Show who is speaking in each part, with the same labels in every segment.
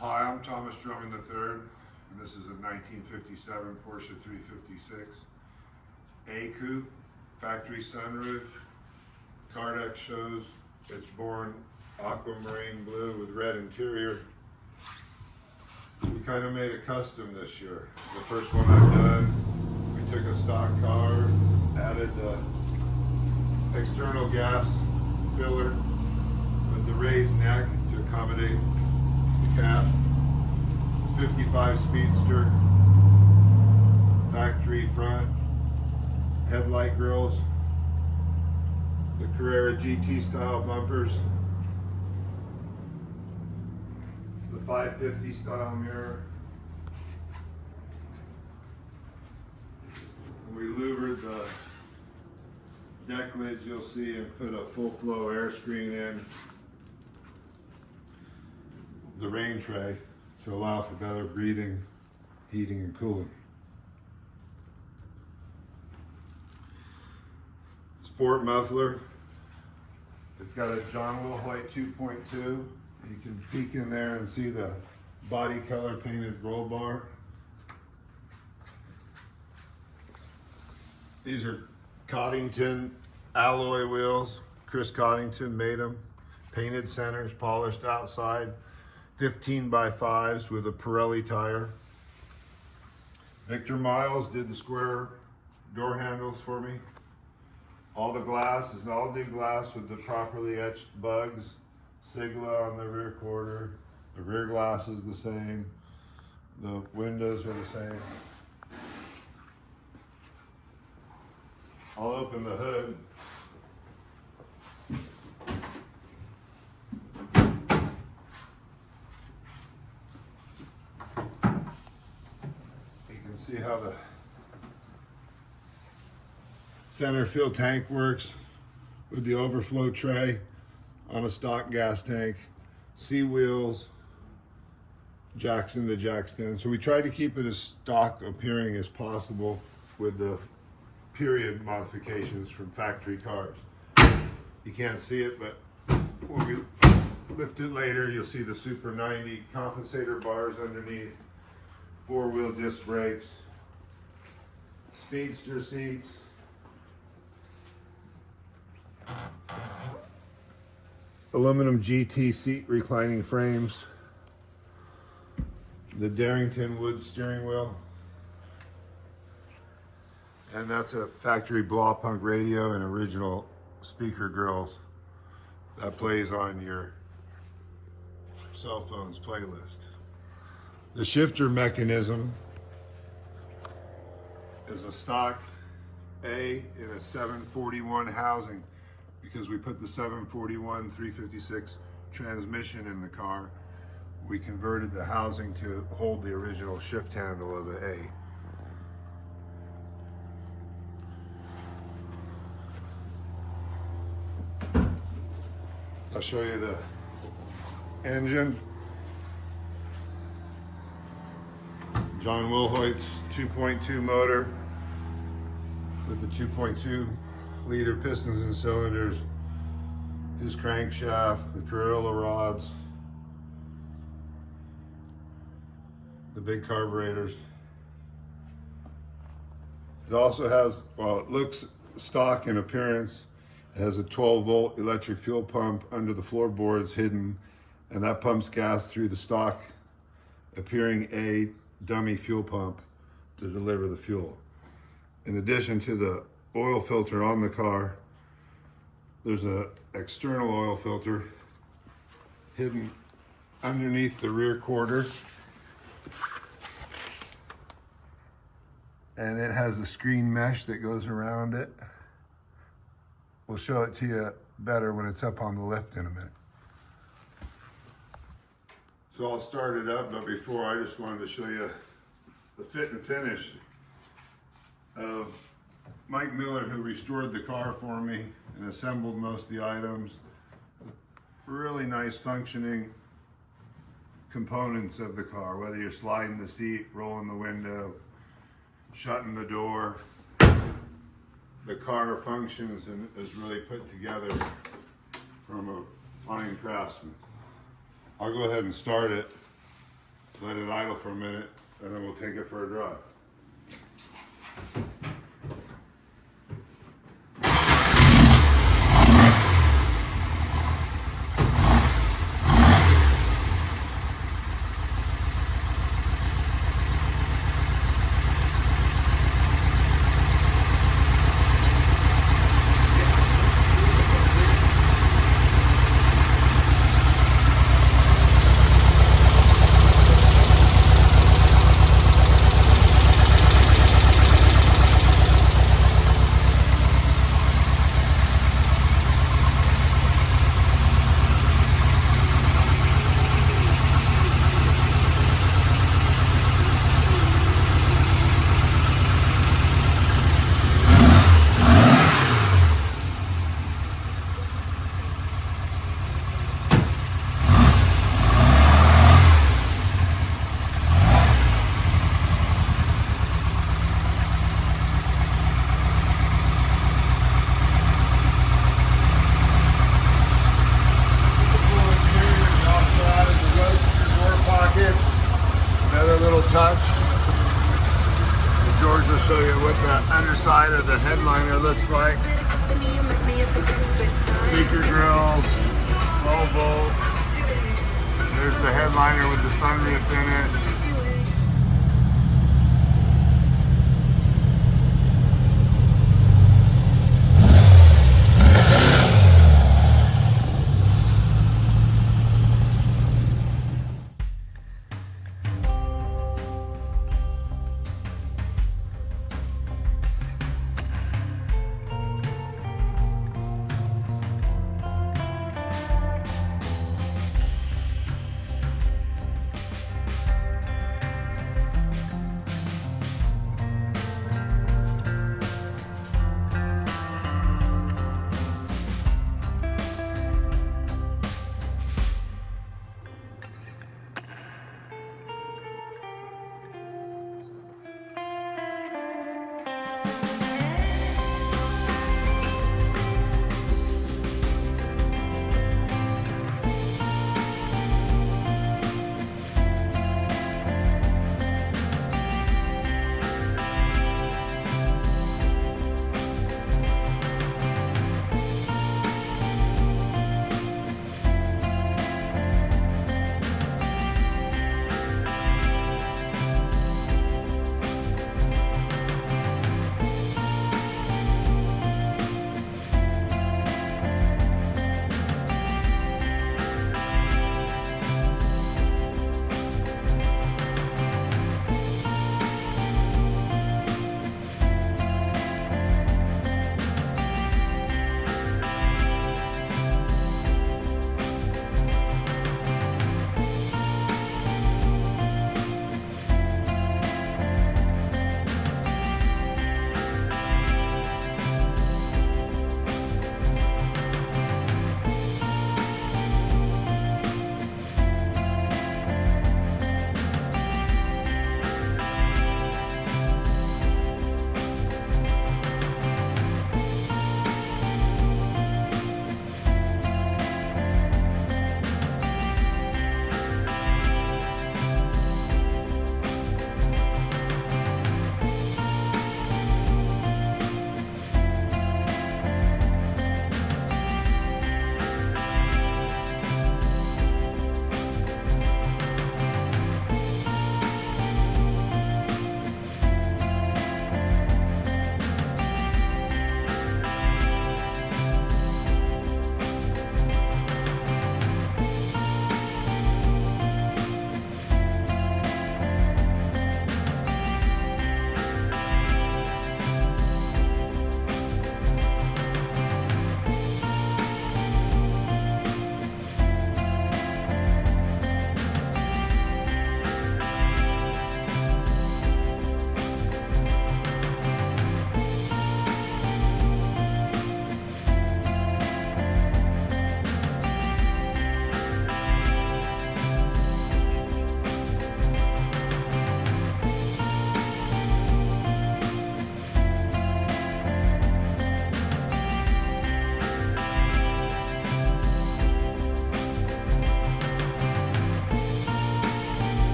Speaker 1: Hi, I'm Thomas Drummond III, and this is a 1957 Porsche 356 A Coupe, factory sunroof. Cardex shows it's born aquamarine blue with red interior. We kind of made it custom this year. The first one I've done, we took a stock car, added the external gas filler with the raised neck to accommodate the cab. 55 Speedster, factory front, headlight grills, the Carrera GT style bumpers, the 550 style mirror. We louvered the deck lids, you'll see, and put a full flow air screen in the rain tray to allow for better breathing, heating, and cooling. Sport muffler. It's got a John Willhoit 2.2. You can peek in there and see the body color painted roll bar. These are Coddington alloy wheels. Chris Coddington made them. Painted centers, polished outside. 15x5s with a Pirelli tire. Victor Miles did the square door handles for me. All the glass is all new glass with the properly etched bugs. Sigla on the rear quarter. The rear glass is the same. The windows are the same. I'll open the hood. See how the center fill tank works with the overflow tray on a stock gas tank, C wheels, jacks in the jack stand. So we try to keep it as stock appearing as possible with the period modifications from factory cars. You can't see it, but when we lift it later, you'll see the Super 90 compensator bars underneath. Four-wheel disc brakes, speedster seats, aluminum GT seat reclining frames, the Darrington wood steering wheel, and that's a factory Blawpunk radio and original speaker grills that plays on your cell phone's playlist. The shifter mechanism is a stock A in a 741 housing because we put the 741 356 transmission in the car. We converted the housing to hold the original shift handle of an A. I'll show you the engine. John Willhoit's 2.2 motor with the 2.2 liter pistons and cylinders, his crankshaft, the Corolla rods, the big carburetors. It also has, well, it looks stock in appearance. It has a 12-volt electric fuel pump under the floorboards hidden, and that pumps gas through the stock appearing A dummy fuel pump to deliver the fuel. In addition to the oil filter on the car, there's an external oil filter hidden underneath the rear quarter, and it has a screen mesh that goes around it. We'll show it to you better when it's up on the lift in a minute. So I'll start it up, but before, I just wanted to show you the fit and finish of Mike Miller, who restored the car for me and assembled most of the items. Really nice functioning components of the car, whether you're sliding the seat, rolling the window, shutting the door. The car functions and is really put together from a fine craftsman. I'll go ahead and start it. let it idle for a minute, and then we'll take it for a drive. Touch. George will show you what the underside of the headliner looks like. Speaker grills, 12 volt. There's the headliner with the sunroof in it.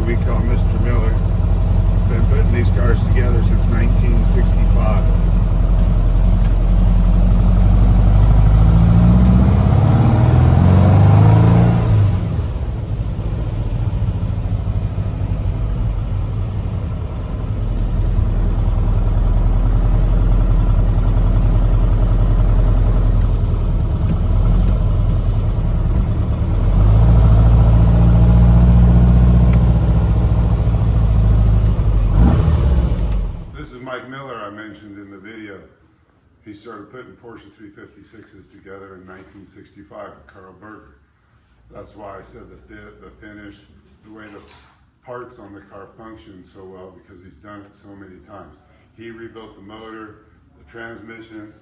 Speaker 1: we call Mr. Miller. Been putting these cars together since 1965. In the video, he started putting Porsche 356s together in 1965 with Carl Berger. That's why I said the fit, the finish, the way the parts on the car function so well, because he's done it so many times. He rebuilt the motor, the transmission,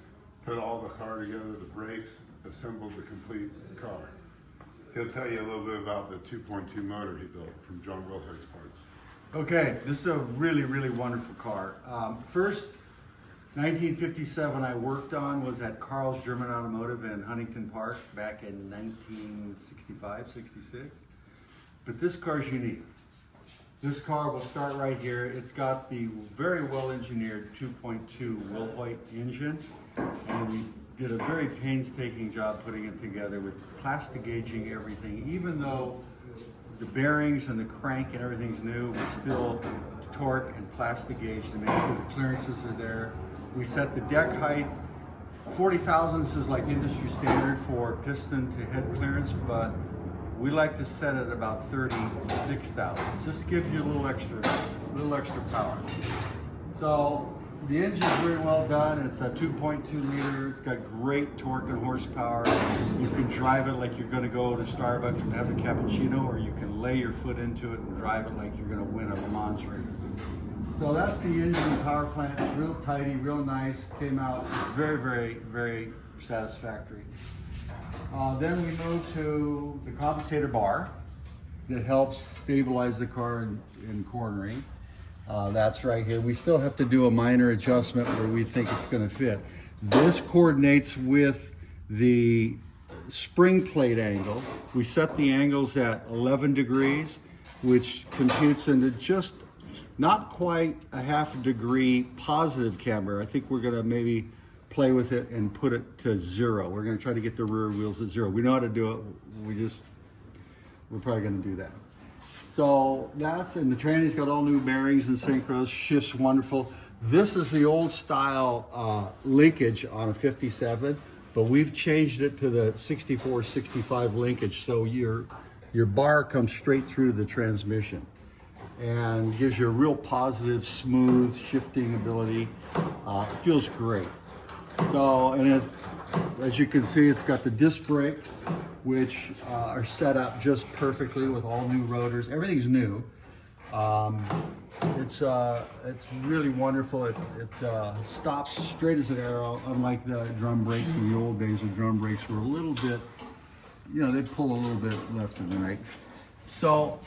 Speaker 1: put all the car together, the brakes, assembled the complete car. He'll tell you a little bit about the 2.2 motor he built from John Willhoit's parts.
Speaker 2: Okay, this is a really, really wonderful car. First, 1957 I worked on was at Carl's German Automotive in Huntington Park back in 1965, 66. But this car's unique. This car will start right here. It's got the very well engineered 2.2 Willhoit engine, and we did a very painstaking job putting it together with plastigaging everything. Even though the bearings and the crank and everything's new, we still torque and plastigage to make sure the clearances are there. We set the deck height. 40 thousandths is like industry standard for piston to head clearance, but we like to set it about 36 thousandths. Just gives you a little extra power. So the engine's very well done. It's a 2.2 liter. It's got great torque and horsepower. You can drive it like you're going to go to Starbucks and have a cappuccino, or you can lay your foot into it and drive it like you're going to win a Le Mans race. So that's the engine and power plant. It's real tidy, real nice. Came out very, very, very satisfactory. Then we move to the compensator bar that helps stabilize the car in cornering. That's right here. We still have to do a minor adjustment where we think it's going to fit. This coordinates with the spring plate angle. We set the angles at 11 degrees, which computes into just not quite a half a degree positive camber. I think we're going to maybe play with it and put it to 0. We're going to try to get the rear wheels at 0. We know how to do it. We're probably going to do that. So that's, and the tranny's got all new bearings and synchros, shifts wonderful. This is the old style linkage on a 57, but we've changed it to the 64, 65 linkage. So your bar comes straight through the transmission and gives you a real positive, smooth shifting ability. It feels great. So, and as you can see, it's got the disc brakes, which are set up just perfectly with all new rotors. Everything's new. It's really wonderful. It stops straight as an arrow, unlike the drum brakes in the old days. The drum brakes were a little bit, they'd pull a little bit left and right. So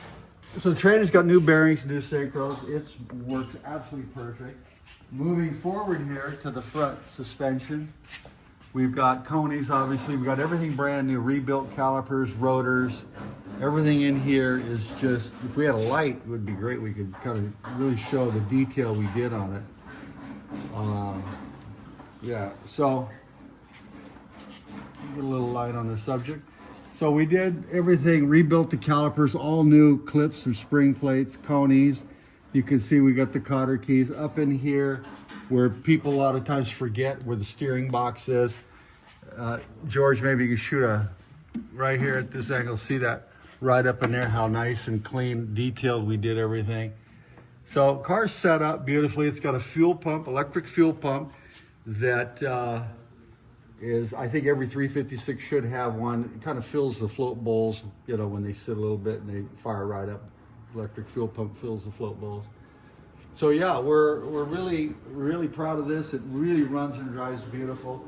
Speaker 2: the trainer's got new bearings, new synchros. It works absolutely perfect. Moving forward here to the front suspension, we've got conies, obviously. We've got everything brand new, rebuilt calipers, rotors. Everything in here is just, if we had a light, it would be great. We could kind of really show the detail we did on it. Yeah, so, get a little light on the subject. So we did everything, rebuilt the calipers, all new clips and spring plates, conies. You can see we got the cotter keys up in here where people a lot of times forget where the steering box is. George, maybe you can shoot right here at this angle. See that right up in there, how nice and clean, detailed we did everything. So car's set up beautifully. It's got a fuel pump, electric fuel pump that is, I think every 356 should have one. It kind of fills the float bowls, when they sit a little bit and they fire right up. Electric fuel pump fills the float bowls. So yeah, we're really, really proud of this. It really runs and drives beautiful.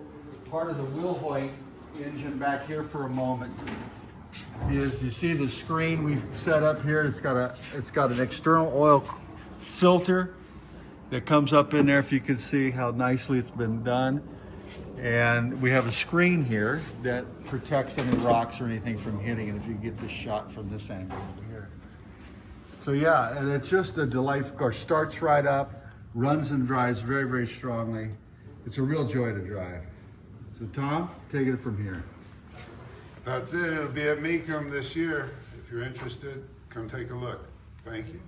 Speaker 2: Part of the Willhoit engine back here for a moment is, you see the screen we've set up here. It's got an external oil filter that comes up in there, if you can see how nicely it's been done. And we have a screen here that protects any rocks or anything from hitting it, if you get this shot from this angle over here. So yeah, and it's just a delightful car. Starts right up, runs and drives very, very strongly. It's a real joy to drive. So Tom, take it from here.
Speaker 1: That's it. It'll be at Mecum this year. If you're interested, come take a look. Thank you.